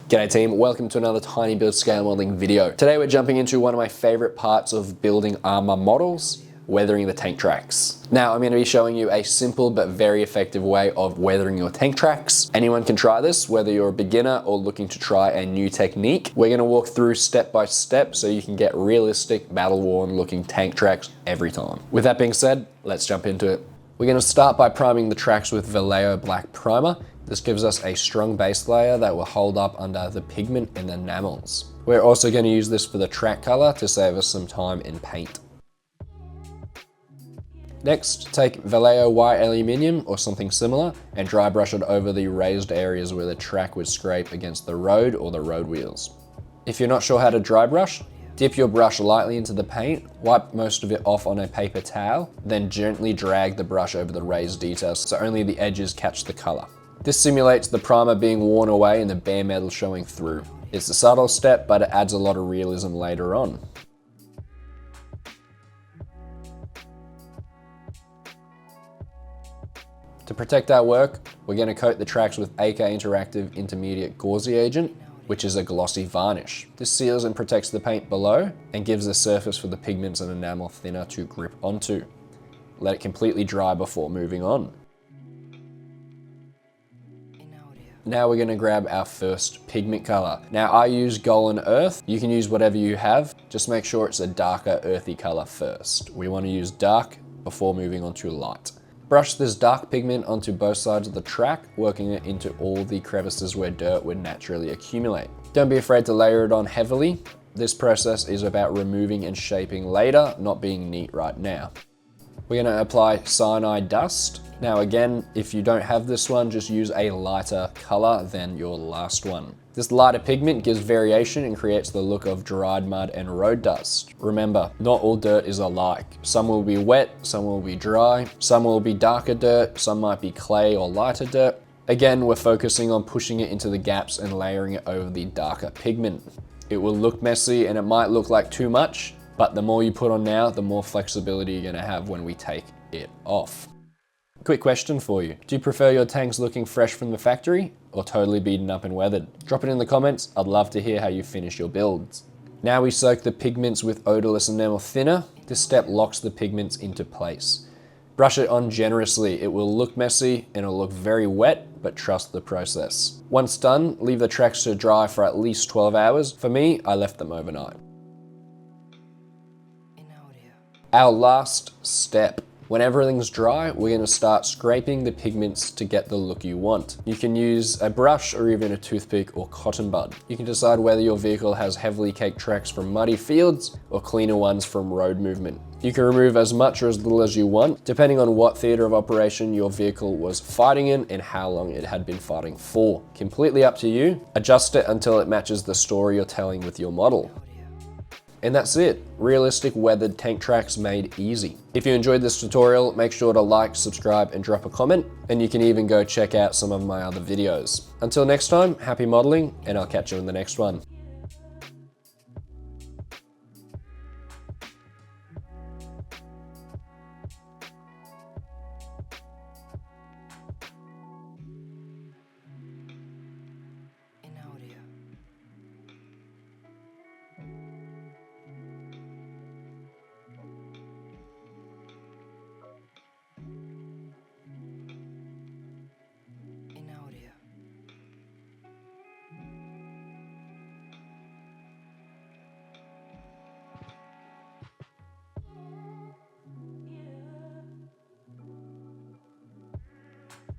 G'day team, welcome to another tiny build scale modeling video. Today we're jumping into one of my favorite parts of building armor models, weathering the tank tracks. Now I'm going to be showing you a simple but very effective way of weathering your tank tracks. Anyone can try this, whether you're a beginner or looking to try a new technique. We're going to walk through step by step so you can get realistic, battle-worn looking tank tracks every time. With that being said, let's jump into it. We're going to start by priming the tracks with Vallejo Black Primer. This gives us a strong base layer that will hold up under the pigment and enamels. We're also going to use this for the track color to save us some time in paint. Next, take Vallejo White Aluminium or something similar and dry brush it over the raised areas where the track would scrape against the road or the road wheels. If you're not sure how to dry brush, dip your brush lightly into the paint, wipe most of it off on a paper towel, then gently drag the brush over the raised details so only the edges catch the color. This simulates the primer being worn away and the bare metal showing through. It's a subtle step, but it adds a lot of realism later on. To protect our work, we're going to coat the tracks with AK Interactive Intermediate Gauzy Agent, which is a glossy varnish. This seals and protects the paint below and gives a surface for the pigments and enamel thinner to grip onto. Let it completely dry before moving on. Now we're going to grab our first pigment color. Now I use Golan Earth. You can use whatever you have. Just make sure it's a darker earthy color first. We want to use dark before moving on to light. Brush this dark pigment onto both sides of the track, working it into all the crevices where dirt would naturally accumulate. Don't be afraid to layer it on heavily. This process is about removing and shaping later, not being neat right now. We're going to apply Sinai dust. Now again, if you don't have this one, just use a lighter color than your last one. This lighter pigment gives variation and creates the look of dried mud and road dust. Remember, not all dirt is alike. Some will be wet, some will be dry, some will be darker dirt, some might be clay or lighter dirt. Again, we're focusing on pushing it into the gaps and layering it over the darker pigment. It will look messy and it might look like too much, but the more you put on now, the more flexibility you're gonna have when we take it off. Quick question for you. Do you prefer your tanks looking fresh from the factory or totally beaten up and weathered? Drop it in the comments. I'd love to hear how you finish your builds. Now we soak the pigments with odorless enamel thinner. This step locks the pigments into place. Brush it on generously. It will look messy and it'll look very wet, but trust the process. Once done, leave the tracks to dry for at least 12 hours. For me, I left them overnight. Our last step. When everything's dry, we're going to start scraping the pigments to get the look you want. You can use a brush or even a toothpick or cotton bud. You can decide whether your vehicle has heavily caked tracks from muddy fields or cleaner ones from road movement. You can remove as much or as little as you want, depending on what theater of operation your vehicle was fighting in and how long it had been fighting for. Completely up to you. Adjust it until it matches the story you're telling with your model. And that's it. Realistic weathered tank tracks made easy. If you enjoyed this tutorial, make sure to like, subscribe, and drop a comment. And you can even go check out some of my other videos. Until next time, happy modeling, and I'll catch you in the next one.